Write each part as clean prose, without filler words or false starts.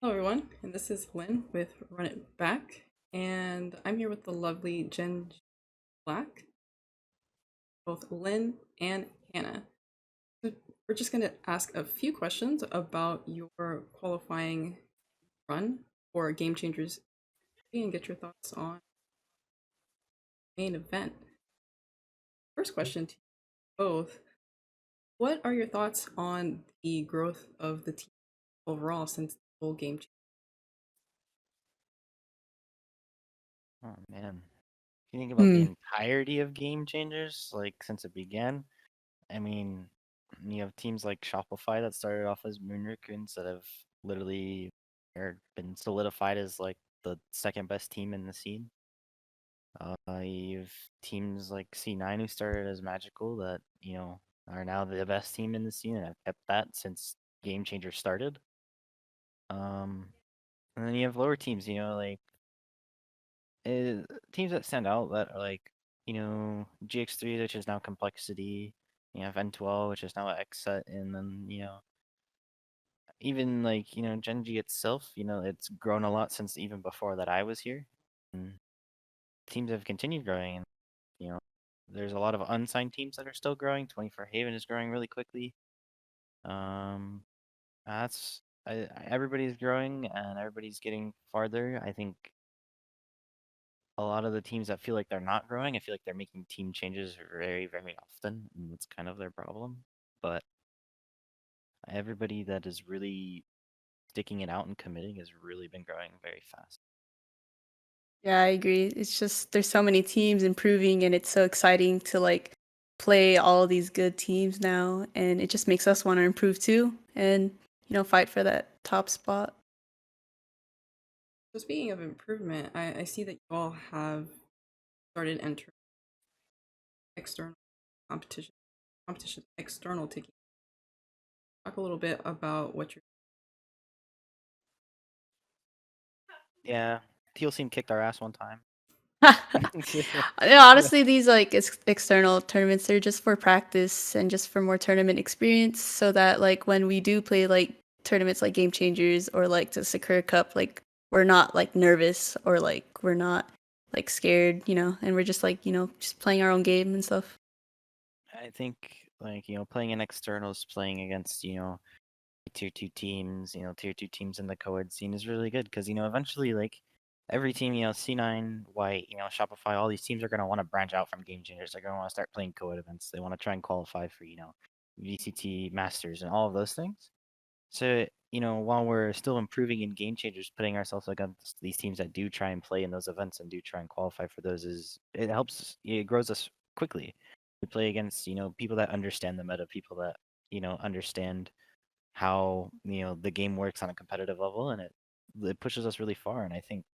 Hello, everyone, and this is Lynn with Run It Back, and I'm here with the lovely Gen.G Black, both Lynn and Hannah. So we're just going to ask a few questions about your qualifying run for Game Changers and get your thoughts on the main event. First question to you both: what are your thoughts on the growth of the team overall since the whole Game Changers? Oh man. If you think about the Hmm. entirety of Game Changers, like since it began, I mean, you have teams like Shopify that started off as Moon Raccoons that have literally been solidified as like the second best team in the scene. You've teams like C9 who started as Magical that, are now the best team in the scene and have kept that since Game Changers started. Um, and then you have lower teams, like uh, teams that stand out that are like, GX3, which is now Complexity, you have N12, which is now Xset, and then, even like, Gen.G itself, it's grown a lot since even before that I was here. And teams have continued growing, and, you know, there's a lot of unsigned teams that are still growing. 24 Haven is growing really quickly. Um, that's everybody's growing and everybody's getting farther. I think a lot of the teams that feel like they're not growing, I feel like they're making team changes very, very often, and that's kind of their problem. But everybody that is really sticking it out and committing has really been growing very fast. Yeah, I agree. It's just there's so many teams improving and it's so exciting to like play all these good teams now and it just makes us want to improve too and fight for that top spot. So speaking of improvement, I see that you all have started entering external competition external to talk a little bit about what you're. Yeah, Teal Team kicked our ass one time. Yeah, honestly, these like external tournaments they're just for practice and just for more tournament experience so that like when we do play like tournaments like Game Changers or like the Sakura Cup, like we're not like nervous or like we're not like scared, and we're just like, just playing our own game and stuff. I think like, playing in externals, playing against, tier two teams, tier two teams in the co-ed scene is really good because eventually like every team, C9, White, Shopify, all these teams are gonna want to branch out from Game Changers. They're gonna want to start playing co-ed events. They want to try and qualify for, VCT Masters and all of those things. So, while we're still improving in Game Changers, putting ourselves against these teams that do try and play in those events and do try and qualify for those it grows us quickly. We play against, people that understand the meta, people that, understand how, the game works on a competitive level, and it pushes us really far. And I think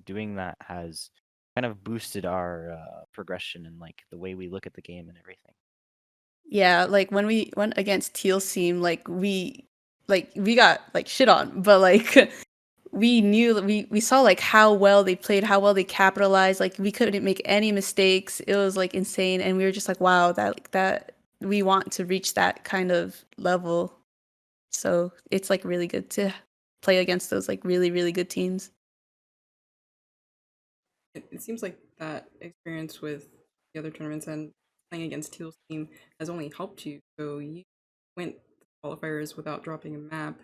doing that has kind of boosted our progression and like the way we look at the game and everything. Yeah, like when we went against Teal Team, like we got like shit on, but like we knew that we saw like how well they played, how well they capitalized. Like we couldn't make any mistakes. It was like insane, and we were just like, wow, that we want to reach that kind of level. So it's like really good to play against those like really really good teams. It seems like that experience with the other tournaments and playing against Teal's team has only helped you. So you went qualifiers without dropping a map.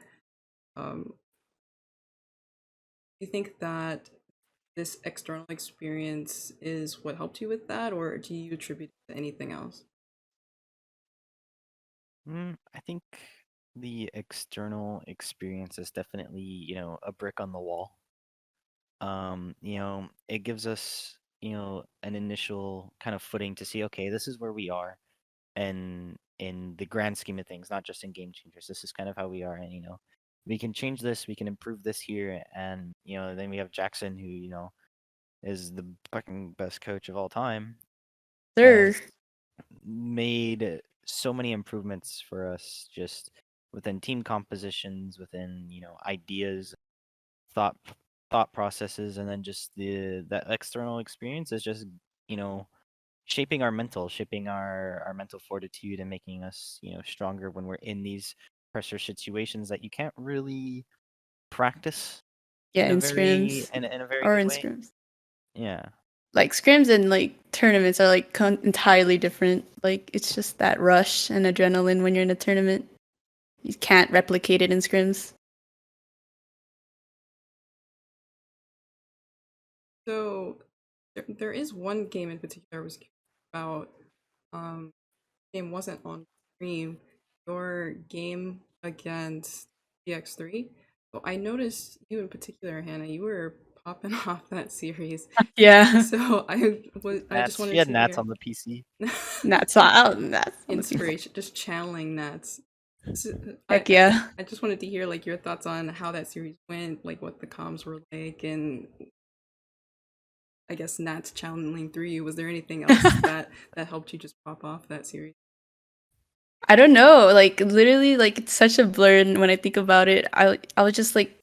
Do you think that this external experience is what helped you with that, or do you attribute it to anything else? I think the external experience is definitely, a brick on the wall. It gives us, an initial kind of footing to see, okay, this is where we are, and in the grand scheme of things, not just in Game Changers, this is kind of how we are, and we can change this, we can improve this here, and then we have Jackson, who is the fucking best coach of all time, Sir. has made so many improvements for us just within team compositions, within ideas, thought thought processes, and then just the that external experience is just you know shaping our mental fortitude and making us stronger when we're in these pressure situations that you can't really practice Yeah, in a in very scrims in a very or good in way. scrims. Yeah. Like scrims and like tournaments are like entirely different. Like it's just that rush and adrenaline when you're in a tournament. You can't replicate it in scrims. So there is one game in particular I was curious about. Game wasn't on stream. Your game against GX3. So I noticed you in particular, Hannah. You were popping off that series. Yeah. So I just She wanted had to Nats hear on the PC. That's on that's on the PC. inspiration, just channeling Nats. So Heck yeah. I just wanted to hear like your thoughts on how that series went, like what the comms were like, and I guess Nats channeling through you. Was there anything else that helped you just pop off that series? I don't know. Like literally, like it's such a blur. And when I think about it, I was just like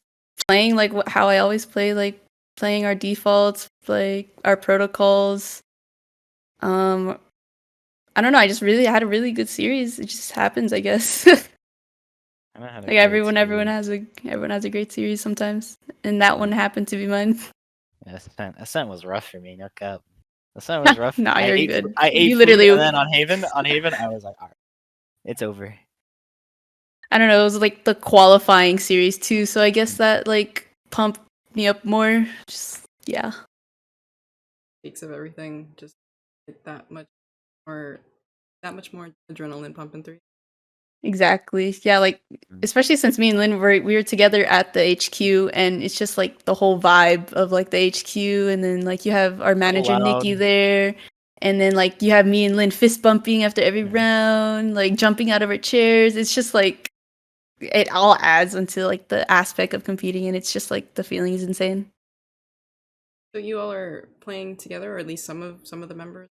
playing like how I always play, like playing our defaults, like our protocols. Um, I don't know. I just really had a really good series. It just happens, I guess. I had a Like great everyone series. has a great series sometimes, and that one happened to be mine. Yeah, Ascent was rough for me. No cap. Ascent was rough. Nah, you're good. I ate You food, literally, and then on Haven, I was like, all right, it's over. I don't know. It was like the qualifying series too, so I guess that like pumped me up more. Just yeah. Peaks of everything, just get more that much more adrenaline pumping through. Exactly. Yeah, like especially since me and Lynn we were together at the HQ, and it's just like the whole vibe of like the HQ, and then like you have our manager loud. Nikki there, and then like you have me and Lynn fist bumping after every Yeah. round, like jumping out of our chairs. It's just like it all adds into like the aspect of competing, and it's just like the feeling is insane. So you all are playing together, or at least some of the members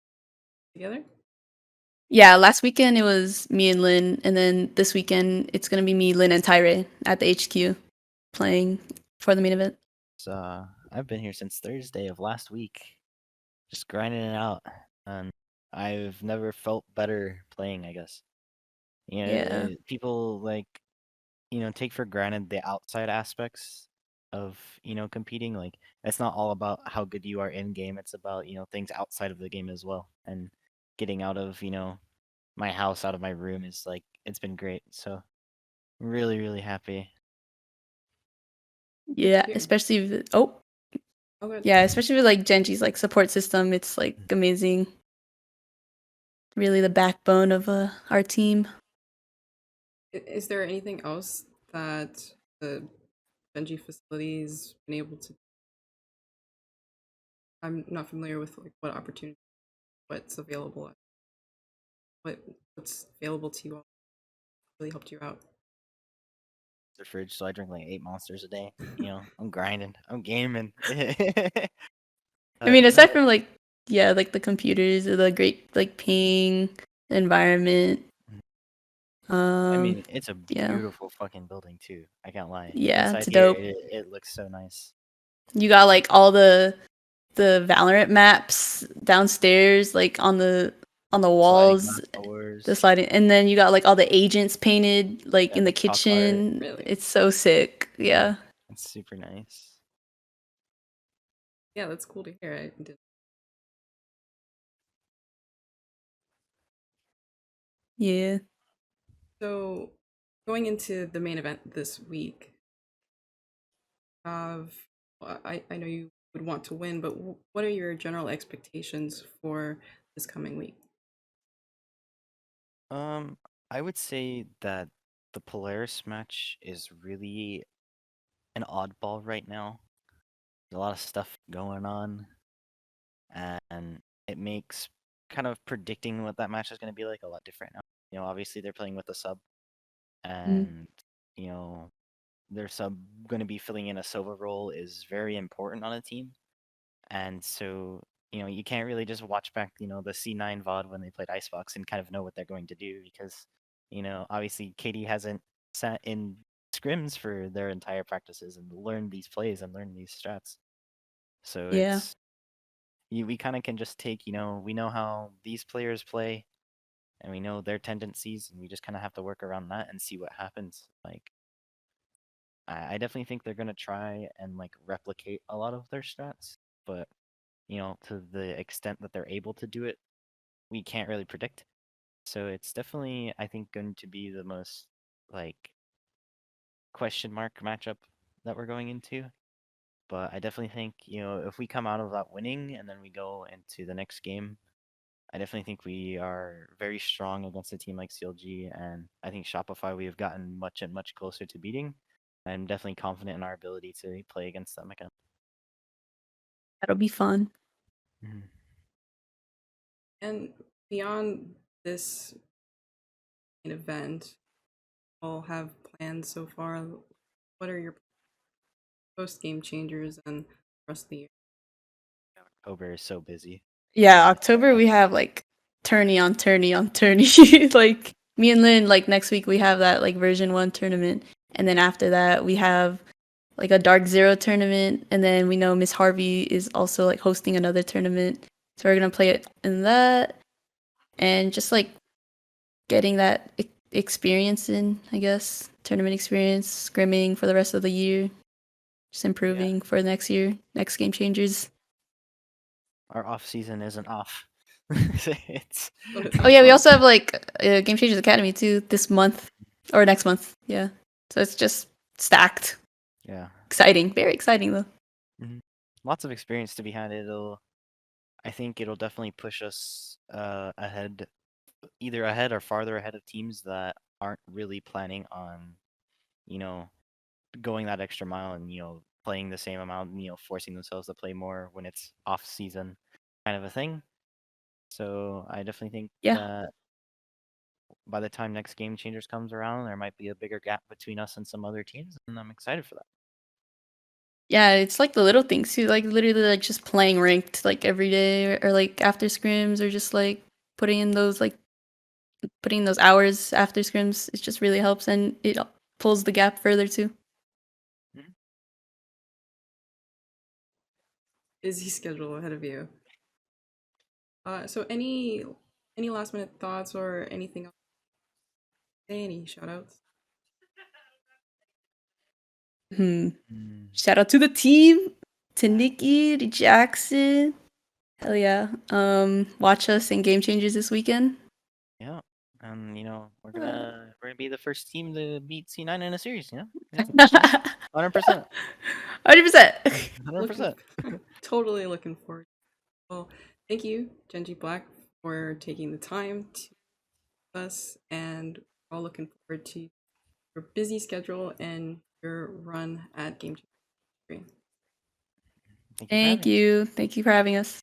together. Yeah, last weekend it was me and Lynn, and then this weekend it's gonna be me, Lynn, and Tyre at the HQ playing for the main event. So I've been here since Thursday of last week, just grinding it out, and I've never felt better playing. I guess Yeah. people like take for granted the outside aspects of competing. Like it's not all about how good you are in game. It's about things outside of the game as well. And getting out of my house, out of my room is like it's been great. So really, really happy. Yeah, Here. especially Okay. yeah, especially with like Gen.G's like support system, it's like amazing. Really the backbone of our team. Is there anything else that the Gen.G facilities been able to? I'm not familiar with like what opportunity, what's available, what's available to you all. Really helped you out. The fridge, so I drink like 8 monsters a day. I'm grinding, I'm gaming. I mean, No, aside from like yeah, like the computers or the great like ping environment. I mean, it's a Yeah. beautiful fucking building too. I can't lie. Yeah, Inside it's here, dope. it looks so nice. You got like all the Valorant maps downstairs, like on the Sliding walls, glass the doors, sliding, and then you got like all the agents painted like yeah, in the the chalk art. kitchen. Really? It's so sick. Yeah. It's super nice. Yeah, that's cool to hear. I did. Yeah. So, going into the main event this week, have I know you would want to win, but what are your general expectations for this coming week? Um, I would say that the Polaris match is really an oddball right now. There's a lot of stuff going on, and it makes kind of predicting what that match is going to be like a lot different now. Obviously they're playing with a sub, and you know, their sub going to be filling in a Sova role is very important on a team. And so, you can't really just watch back, the C9 VOD when they played Icebox and kind of know what they're going to do because, obviously Katie hasn't sat in scrims for their entire practices and learned these plays and learned these strats. So Yeah. we kind of can just take, we know how these players play and we know their tendencies and we just kind of have to work around that and see what happens. Like, I definitely think they're gonna try and like replicate a lot of their strats, but to the extent that they're able to do it, we can't really predict. So it's definitely, I think, going to be the most like question mark matchup that we're going into. But I definitely think, if we come out of that winning and then we go into the next game, I definitely think we are very strong against a team like CLG, and I think Shopify we have gotten much and much closer to beating. I'm definitely confident in our ability to play against them again. That'll be fun. Mhm. And beyond this main event, all have plans so far. What are your post game changers and the rest of the year? October is so busy. Yeah, Um, October we have like tourney on tourney on tourney. Like me and Lynn, like next week we have that like version 1 tournament, and then after that we have like a Dark Zero tournament, and then we know Miss Harvey is also like hosting another tournament, so we're gonna play it in that, and just like getting that experience in, I guess, tournament experience, scrimming for the rest of the year, just improving for next year, next game changers. our off season isn't off. It's Oh yeah, we also have like Game Changers Academy too this month or next month. Yeah, so it's just stacked. yeah. Exciting, very exciting though. Lots of experience to be had. I think it'll definitely push us ahead, either ahead or farther ahead of teams that aren't really planning on, you know, going that extra mile and playing the same amount, forcing themselves to play more when it's off season, kind of a thing. So I definitely think Yeah, that by the time next Game Changers comes around, there might be a bigger gap between us and some other teams, and I'm excited for that. yeah, it's like the little things too, like literally like just playing ranked like every day, or like after scrims, or just like putting in those hours after scrims. It just really helps, and it pulls the gap further too. Busy schedule ahead of you. So any last minute thoughts or anything else? Any shout outs? Shout out to the team, to Nikki, to Jackson. Hell yeah. Watch us in Game Changers this weekend. Yeah, and we're gonna be the first team to beat C9 in a series. Yeah, 100%, 100%. 100%. Totally looking forward. Well, thank you, Gen.G Black, for taking the time to us, and we're all looking forward to your busy schedule and your run at Game Changer. Thank you for Thank having me. you. Thank you for having us.